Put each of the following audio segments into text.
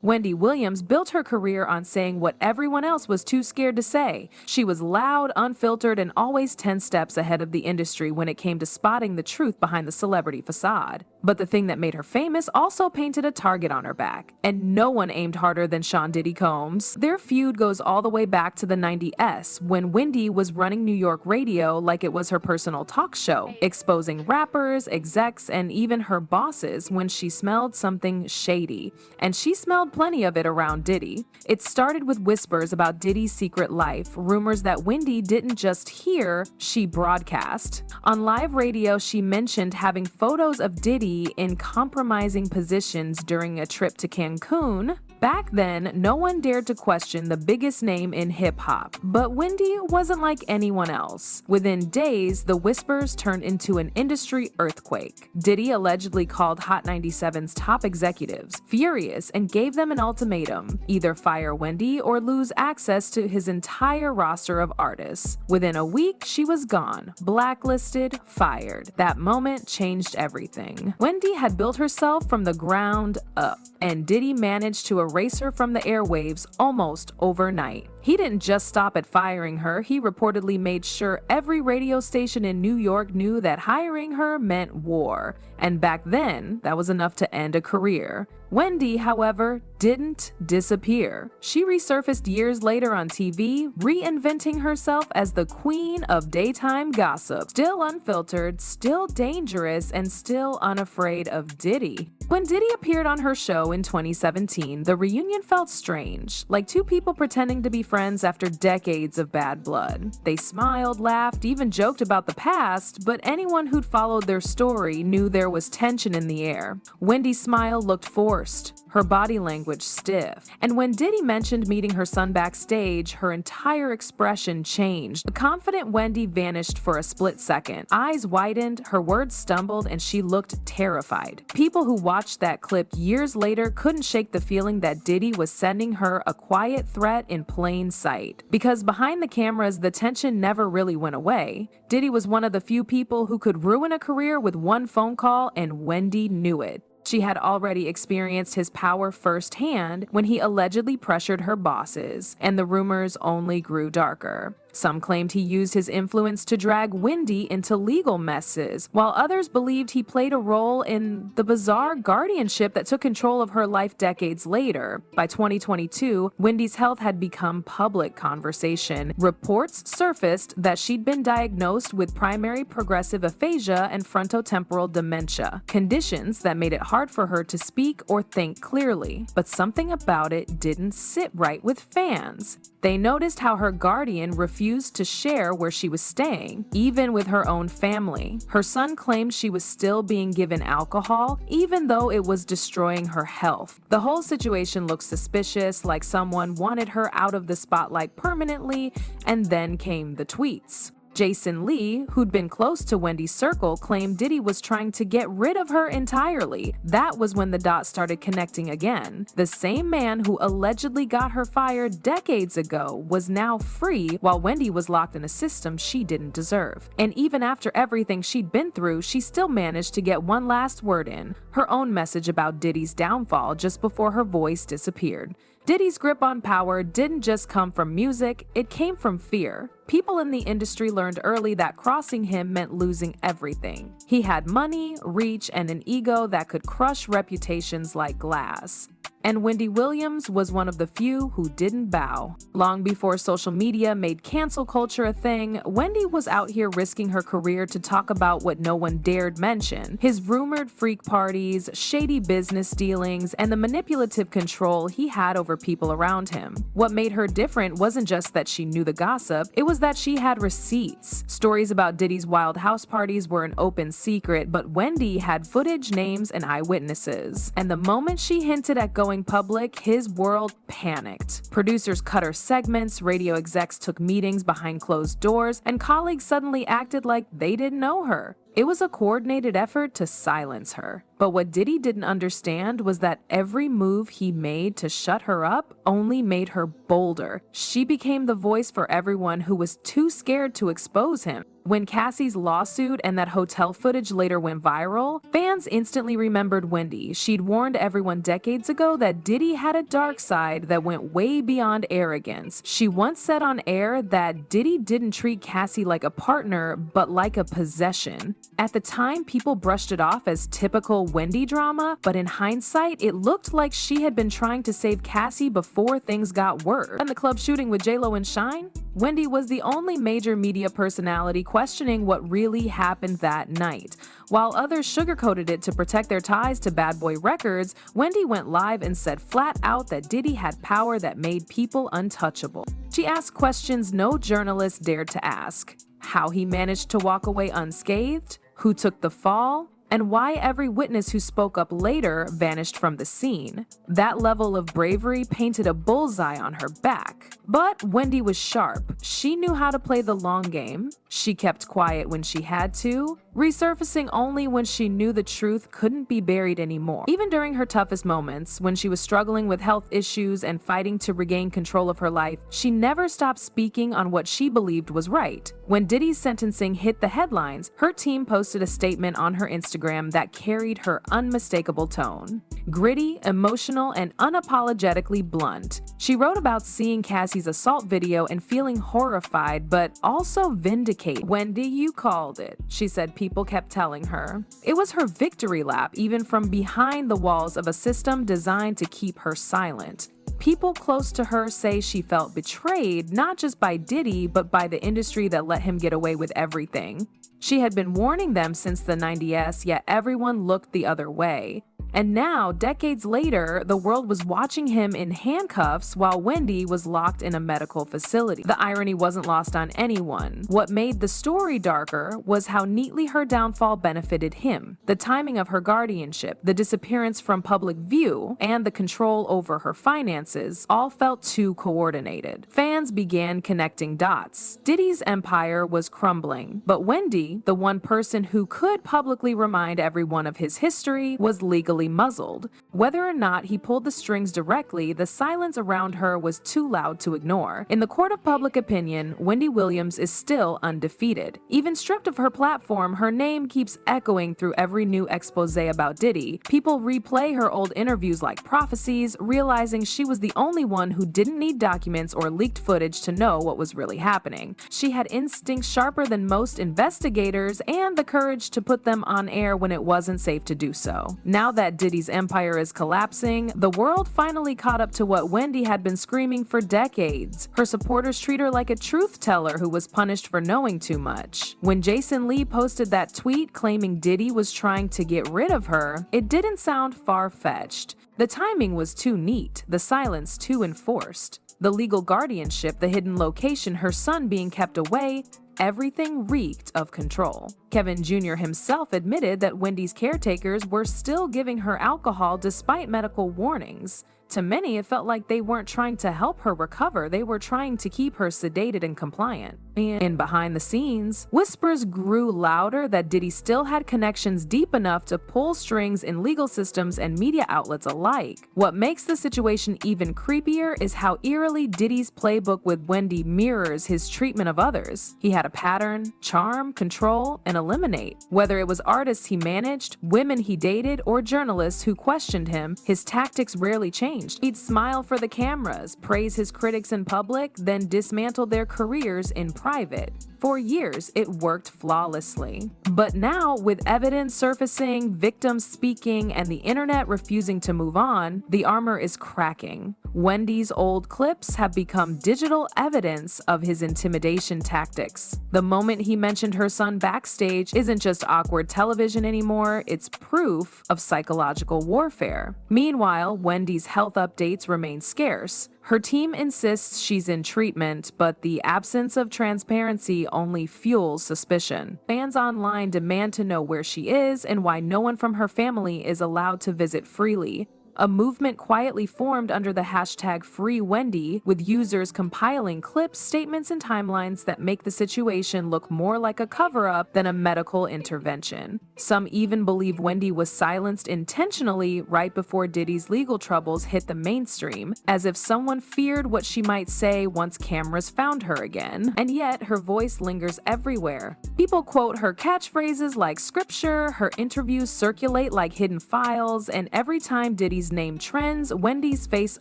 Wendy Williams built her career on saying what everyone else was too scared to say. She was loud, unfiltered, and always 10 steps ahead of the industry when it came to spotting the truth behind the celebrity facade. But the thing that made her famous also painted a target on her back, and no one aimed harder than Sean Diddy Combs. Their feud goes all the way back to the 90s when Wendy was running New York radio like it was her personal talk show, exposing rappers, execs, and even her bosses when she smelled something shady. And she smelled plenty of it around Diddy. It started with whispers about Diddy's secret life, rumors that Wendy didn't just hear, she broadcast. On live radio, she mentioned having photos of Diddy in compromising positions during a trip to Cancun. Back then, no one dared to question the biggest name in hip-hop, but Wendy wasn't like anyone else. Within days, the whispers turned into an industry earthquake. Diddy allegedly called Hot 97's top executives, furious, and gave them an ultimatum: either fire Wendy or lose access to his entire roster of artists. Within a week, she was gone, blacklisted, fired. That moment changed everything. Wendy had built herself from the ground up, and Diddy managed to erase her from the airwaves almost overnight. He didn't just stop at firing her, he reportedly made sure every radio station in New York knew that hiring her meant war. And back then, that was enough to end a career. Wendy, however, didn't disappear. She resurfaced years later on TV, reinventing herself as the queen of daytime gossip. Still unfiltered, still dangerous, and still unafraid of Diddy. When Diddy appeared on her show in 2017, the reunion felt strange, like two people pretending to be friends after decades of bad blood. They smiled, laughed, even joked about the past, but anyone who'd followed their story knew there was tension in the air. Wendy's smile looked forced, her body language stiff. And when Diddy mentioned meeting her son backstage, her entire expression changed. The confident Wendy vanished for a split second. Eyes widened, her words stumbled, and she looked terrified. People who watched that clip years later couldn't shake the feeling that Diddy was sending her a quiet threat in plain sight. Because behind the cameras, the tension never really went away. Diddy was one of the few people who could ruin a career with one phone call, and Wendy knew it. She had already experienced his power firsthand when he allegedly pressured her bosses, and the rumors only grew darker. Some claimed he used his influence to drag Wendy into legal messes, while others believed he played a role in the bizarre guardianship that took control of her life decades later. By 2022, Wendy's health had become public conversation. Reports surfaced that she'd been diagnosed with primary progressive aphasia and frontotemporal dementia, conditions that made it hard for her to speak or think clearly. But something about it didn't sit right with fans. They noticed how her guardian refused to share where she was staying, even with her own family. Her son claimed she was still being given alcohol, even though it was destroying her health. The whole situation looked suspicious, like someone wanted her out of the spotlight permanently, and then came the tweets. Jason Lee, who'd been close to Wendy's circle, claimed Diddy was trying to get rid of her entirely. That was when the dots started connecting again. The same man who allegedly got her fired decades ago was now free, while Wendy was locked in a system she didn't deserve. And even after everything she'd been through, she still managed to get one last word in, her own message about Diddy's downfall just before her voice disappeared. Diddy's grip on power didn't just come from music, it came from fear. People in the industry learned early that crossing him meant losing everything. He had money, reach, and an ego that could crush reputations like glass. And Wendy Williams was one of the few who didn't bow. Long before social media made cancel culture a thing, Wendy was out here risking her career to talk about what no one dared mention: his rumored freak parties, shady business dealings, and the manipulative control he had over people around him. What made her different wasn't just that she knew the gossip, it was that she had receipts. Stories about Diddy's wild house parties were an open secret, but Wendy had footage, names, and eyewitnesses. And the moment she hinted at going public, his world panicked. Producers cut her segments, radio execs took meetings behind closed doors, and colleagues suddenly acted like they didn't know her. It was a coordinated effort to silence her. But what Diddy didn't understand was that every move he made to shut her up only made her bolder. She became the voice for everyone who was too scared to expose him. When Cassie's lawsuit and that hotel footage later went viral, fans instantly remembered Wendy. She'd warned everyone decades ago that Diddy had a dark side that went way beyond arrogance. She once said on air that Diddy didn't treat Cassie like a partner, but like a possession. At the time, people brushed it off as typical Wendy drama, but in hindsight, it looked like she had been trying to save Cassie before things got worse. And the club shooting with J-Lo and Shine? Wendy was the only major media personality questioning what really happened that night. While others sugarcoated it to protect their ties to Bad Boy Records, Wendy went live and said flat out that Diddy had power that made people untouchable. She asked questions no journalist dared to ask: how he managed to walk away unscathed, who took the fall, and why every witness who spoke up later vanished from the scene. That level of bravery painted a bullseye on her back. But Wendy was sharp. She knew how to play the long game. She kept quiet when she had to, resurfacing only when she knew the truth couldn't be buried anymore. Even during her toughest moments, when she was struggling with health issues and fighting to regain control of her life, she never stopped speaking on what she believed was right. When Diddy's sentencing hit the headlines, her team posted a statement on her Instagram that carried her unmistakable tone. Gritty, emotional, and unapologetically blunt. She wrote about seeing Cassie's assault video and feeling horrified, but also vindicated. "Wendy, you called it," she said people kept telling her. It was her victory lap, even from behind the walls of a system designed to keep her silent. People close to her say she felt betrayed, not just by Diddy, but by the industry that let him get away with everything. She had been warning them since the 90s, yet everyone looked the other way. And now, decades later, the world was watching him in handcuffs while Wendy was locked in a medical facility. The irony wasn't lost on anyone. What made the story darker was how neatly her downfall benefited him. The timing of her guardianship, the disappearance from public view, and the control over her finances all felt too coordinated. Fans began connecting dots. Diddy's empire was crumbling, but Wendy, the one person who could publicly remind everyone of his history, was legally muzzled. Whether or not he pulled the strings directly, the silence around her was too loud to ignore. In the court of public opinion, Wendy Williams is still undefeated. Even stripped of her platform, her name keeps echoing through every new expose about Diddy. People replay her old interviews like prophecies, realizing she was the only one who didn't need documents or leaked footage to know what was really happening. She had instincts sharper than most investigators and the courage to put them on air when it wasn't safe to do so. Now that Diddy's empire is collapsing, the world finally caught up to what Wendy had been screaming for decades. Her supporters treat her like a truth teller who was punished for knowing too much. When Jason Lee posted that tweet claiming Diddy was trying to get rid of her, it didn't sound far-fetched. The timing was too neat, the silence too enforced. The legal guardianship, the hidden location, her son being kept away, everything reeked of control. Kevin Jr. himself admitted that Wendy's caretakers were still giving her alcohol despite medical warnings. To many, it felt like they weren't trying to help her recover, they were trying to keep her sedated and compliant. And behind the scenes, whispers grew louder that Diddy still had connections deep enough to pull strings in legal systems and media outlets alike. What makes the situation even creepier is how eerily Diddy's playbook with Wendy mirrors his treatment of others. He had a pattern: charm, control, and eliminate. Whether it was artists he managed, women he dated, or journalists who questioned him, his tactics rarely changed. He'd smile for the cameras, praise his critics in public, then dismantle their careers in private. For years, it worked flawlessly. But now, with evidence surfacing, victims speaking, and the internet refusing to move on, the armor is cracking. Wendy's old clips have become digital evidence of his intimidation tactics. The moment he mentioned her son backstage isn't just awkward television anymore, it's proof of psychological warfare. Meanwhile, Wendy's health updates remain scarce. Her team insists she's in treatment, but the absence of transparency only fuels suspicion. Fans online demand to know where she is and why no one from her family is allowed to visit freely. A movement quietly formed under the hashtag #FreeWendy, with users compiling clips, statements, and timelines that make the situation look more like a cover-up than a medical intervention. Some even believe Wendy was silenced intentionally right before Diddy's legal troubles hit the mainstream, as if someone feared what she might say once cameras found her again. And yet, her voice lingers everywhere. People quote her catchphrases like scripture, her interviews circulate like hidden files, and every time Diddy's name trends, Wendy's face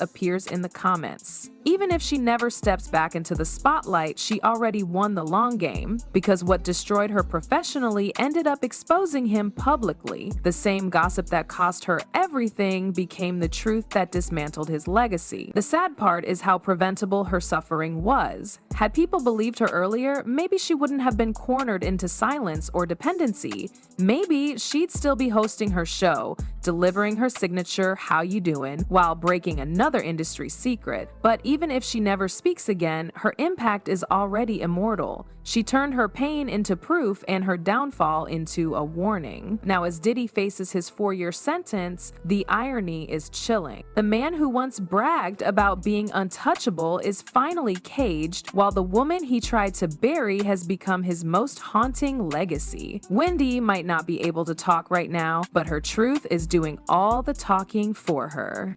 appears in the comments. Even if she never steps back into the spotlight, she already won the long game, because what destroyed her professionally ended up exposing him publicly. The same gossip that cost her everything became the truth that dismantled his legacy. The sad part is how preventable her suffering was. Had people believed her earlier, maybe she wouldn't have been cornered into silence or dependency. Maybe she'd still be hosting her show, delivering her signature "How You Doing?" while breaking another industry secret. But even if she never speaks again, her impact is already immortal. She turned her pain into proof and her downfall into a warning. Now, as Diddy faces his 4-year sentence, the irony is chilling. The man who once bragged about being untouchable is finally caged, while the woman he tried to bury has become his most haunting legacy. Wendy might not be able to talk right now, but her truth is doing all the talking for her.